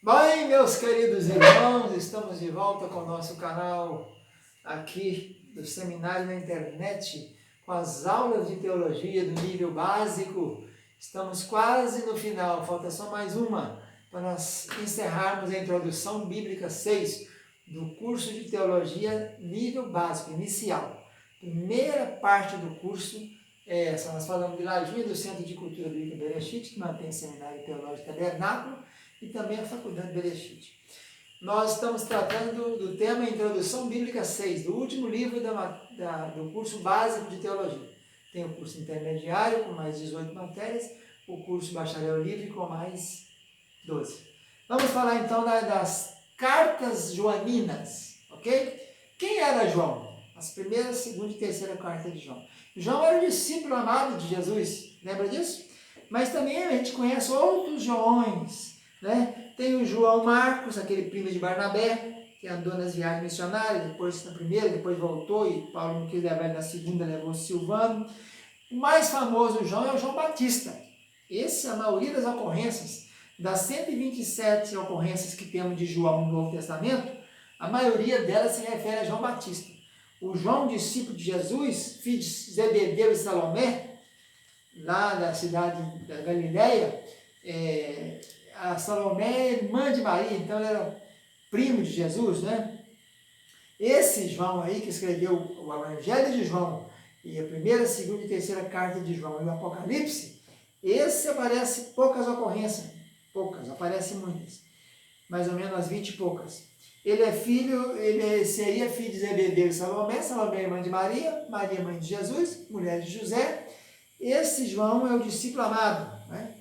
Bem, meus queridos irmãos, estamos de volta com o nosso canal aqui do Seminário na Internet, com as aulas de teologia do nível básico. Estamos quase no final, falta só mais uma para nós encerrarmos a Introdução Bíblica 6 do curso de teologia nível básico, inicial. Primeira parte do curso é essa. Nós falamos de Lajinha do Centro de Cultura Bíblica Berechit, que mantém o Seminário Teológico Tabernáculo, e também a Faculdade Berechit. Nós estamos tratando do tema Introdução Bíblica 6, do último livro do curso básico de teologia. Tem o curso intermediário com mais 18 matérias, o curso bacharel livre com mais 12. Vamos falar então das cartas joaninas, ok? Quem era João? As primeiras, segunda e terceira carta de João. João era o discípulo amado de Jesus, lembra disso? Mas também a gente conhece outros Joões, né? Tem o João Marcos, aquele primo de Barnabé, que andou nas viagens missionárias, depois na primeira, depois voltou, e Paulo não quis levar ele na segunda, levou Silvano. O mais famoso João é o João Batista. Esse, a maioria das ocorrências, das 127 ocorrências que temos de João no Novo Testamento, a maioria delas se refere a João Batista. O João, discípulo de Jesus, filho de Zebedeu e Salomé, lá da cidade da Galileia, a Salomé é irmã de Maria, então ele era primo de Jesus, né? Esse João aí, que escreveu o Evangelho de João, e a primeira, segunda e terceira carta de João e o Apocalipse, esse aparece poucas ocorrências, poucas, aparecem muitas, mais ou menos 20 e poucas. Ele seria filho de Zebedeu e Salomé, Salomé irmã de Maria, Maria mãe de Jesus, mulher de José. Esse João é o discípulo amado, né?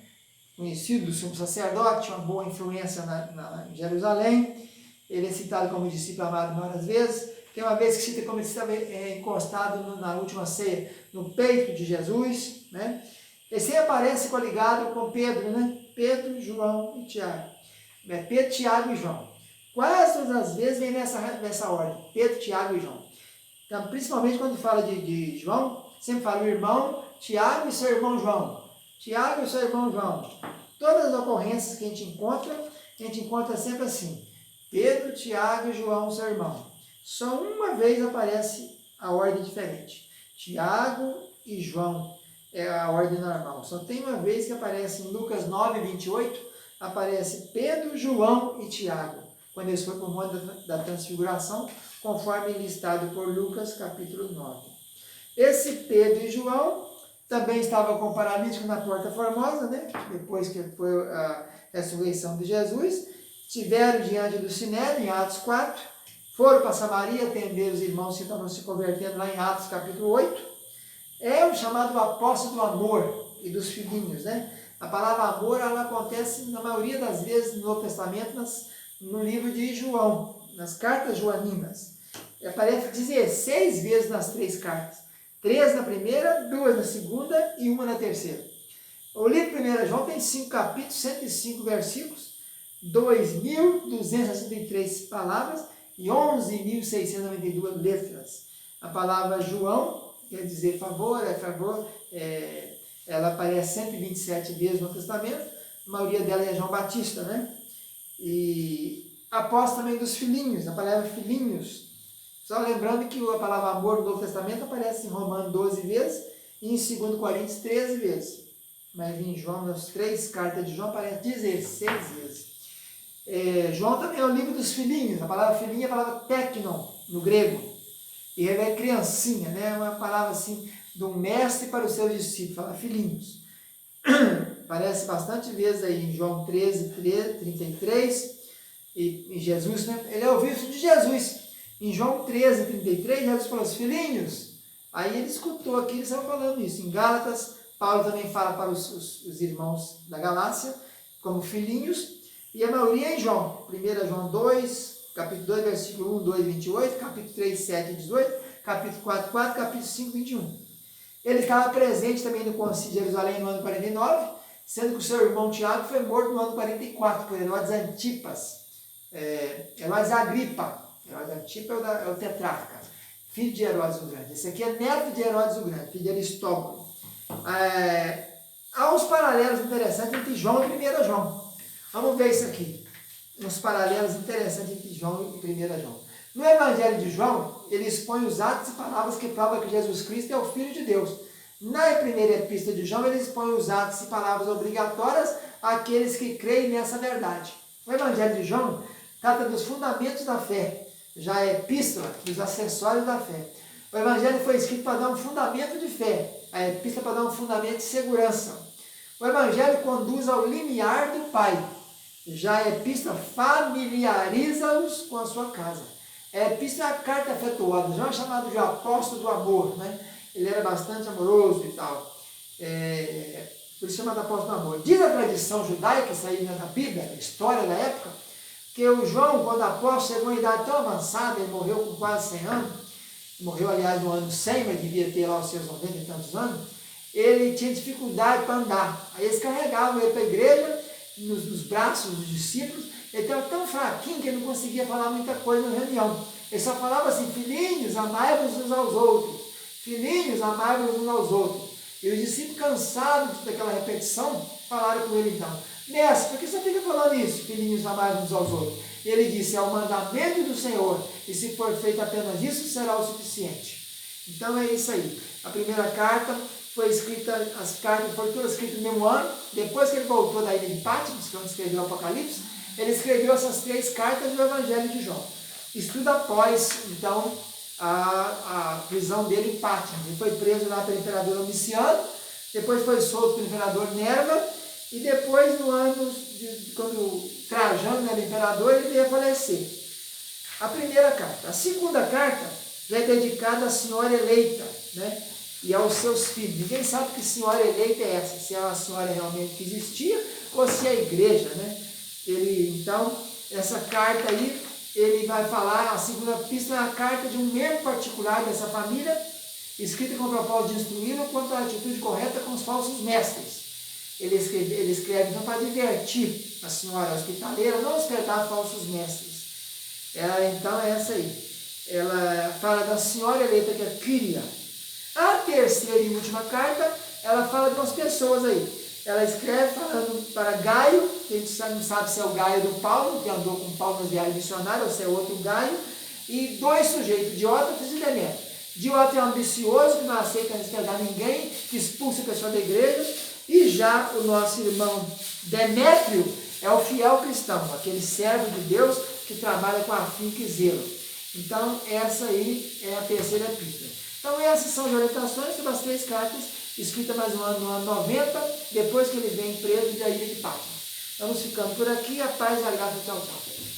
Conhecido do sumo sacerdote, uma boa influência em Jerusalém. Ele é citado como discípulo amado várias vezes. Tem uma vez que cita como ele estava encostado na última ceia, no peito de Jesus, né? Ele sempre aparece coligado com Pedro, né? Pedro, João e Tiago. Pedro, Tiago e João. Quase todas as vezes vem nessa ordem, Pedro, Tiago e João. Então, principalmente quando fala de João, sempre fala o irmão Tiago e seu irmão João. Tiago e seu irmão João. Todas as ocorrências que a gente encontra sempre assim. Pedro, Tiago e João, seu irmão. Só uma vez aparece a ordem diferente. Tiago e João é a ordem normal. Só tem uma vez que aparece em Lucas 9, 28, aparece Pedro, João e Tiago, quando eles foram para o Monte da Transfiguração, conforme listado por Lucas, capítulo 9. Esse Pedro e João também estavam com o paralítico na Porta Formosa, né? Depois que foi a ressurreição de Jesus, estiveram diante do Sinédrio, em Atos 4, foram para Samaria atender os irmãos que estavam se convertendo lá em Atos capítulo 8. É o chamado apóstolo do amor e dos filhinhos, né? A palavra amor, ela acontece na maioria das vezes no Novo Testamento, no livro de João, nas cartas joaninas. Aparece 16 vezes nas 3 cartas. 3 na primeira, 2 na segunda e 1 na terceira. O livro 1 João tem 5 capítulos, 105 versículos, 2.263 palavras e 11.692 letras. A palavra João quer dizer favor, ela aparece 127 vezes no Testamento, a maioria dela é João Batista, né? E após também dos filhinhos, a palavra filhinhos. Só lembrando que a palavra amor no Novo Testamento aparece em Romanos 12 vezes e em 2 Coríntios 13 vezes. Mas em João, nas 3 cartas de João, aparece 16 vezes. João também é o livro dos filhinhos. A palavra filhinho é a palavra teknon, no grego. E ela é criancinha, né? Uma palavra assim, do mestre para os seus discípulos, fala filhinhos. Aparece bastante vezes aí em João 13, 33, e em Jesus, né? Ele é o visto de Jesus. Em João 13, 33, Jesus falou os filhinhos. Aí ele escutou aqui, eles estavam falando isso. Em Gálatas, Paulo também fala para os irmãos da Galácia, como filhinhos. E a maioria é em João. 1 João 2, capítulo 2, versículo 1, 2, 28, capítulo 3, 7 e 18, capítulo 4, 4, capítulo 5, 21. Ele estava presente também no Concílio de Jerusalém no ano 49, sendo que o seu irmão Tiago foi morto no ano 44 por Herodes Antipas. Herodes Agripa. Herodes Antipas é o tetrarca, filho de Herodes o Grande. Esse aqui é neto de Herodes o Grande, filho de Aristóbulo. Há uns paralelos interessantes entre João e 1 João. Vamos ver isso aqui. uns paralelos interessantes entre João e 1 João. No Evangelho de João, ele expõe os atos e palavras que provam que Jesus Cristo é o Filho de Deus. Na primeira epístola de João, ele expõe os atos e palavras obrigatórias àqueles que creem nessa verdade. O Evangelho de João trata dos fundamentos da fé, já a epístola dos acessórios da fé. O Evangelho foi escrito para dar um fundamento de fé, a epístola para dar um fundamento de segurança. O Evangelho conduz ao limiar do Pai, já a epístola familiariza-os com a sua casa. A epístola é a carta afetuosa, João é chamado de apóstolo do amor, né? Ele era bastante amoroso e tal, por isso chamado apóstolo do amor. Diz a tradição judaica, isso aí na Bíblia, a história da época, que o João, quando apóstolo, chegou em idade tão avançada, ele morreu com quase 100 anos, morreu aliás no ano 100, mas devia ter lá os seus 90 e tantos anos, ele tinha dificuldade para andar, aí eles carregavam ele para a igreja, nos braços dos discípulos, ele estava tão fraquinho que ele não conseguia falar muita coisa na reunião, ele só falava assim: filhinhos, amai-vos uns aos outros, filhinhos, amai-vos uns aos outros. E os discípulos, cansados daquela repetição, falaram com ele então: mestre, por que você fica falando isso, filhinhos, amai-vos uns aos outros? E ele disse: é o mandamento do Senhor, e se for feito apenas isso, será o suficiente. Então é isso aí. A primeira carta foi escrita, as cartas foram todas escritas no mesmo ano. Depois que ele voltou da ilha de Patmos, que é onde escreveu o Apocalipse, ele escreveu essas 3 cartas do Evangelho de João. Isso tudo após, então, a prisão dele em Patmos. Ele foi preso lá pelo imperador Domiciano, depois foi solto pelo imperador Nerva, e depois, no ano, quando Trajano era imperador, ele veio a falecer. A primeira carta. A segunda carta já é dedicada à senhora eleita, né? E aos seus filhos. Ninguém sabe que senhora eleita é essa, se é uma senhora realmente que existia, ou se é a igreja, né? Então, essa carta aí, ele vai falar, a segunda epístola é a carta de um membro particular dessa família, escrita com o propósito de instruí-lo quanto à atitude correta com os falsos mestres. Ele escreve então para divertir a senhora hospitaleira, não hospedar falsos mestres. Então é essa aí. Ela fala da senhora eleita, que é Quíria. A terceira e última carta, ela fala de umas pessoas aí. Ela escreve falando para Gaio, que a gente não sabe se é o Gaio do Paulo, que andou com Paulo nas viagens missionárias, ou se é outro Gaio, e 2 sujeitos, Diótrefes e Demétrio. Diótrefes é um ambicioso, que não aceita respeitar ninguém, que expulsa a pessoa da igreja, e já o nosso irmão Demétrio é o fiel cristão, aquele servo de Deus que trabalha com afinco e zelo. Então, essa aí é a terceira epístola. Então, essas são as orientações sobre as 3 cartas, escritas mais ou menos no ano 90, depois que ele vem preso da ilha de Patmos. Vamos ficando por aqui. A paz e a graça. Tchau, tchau.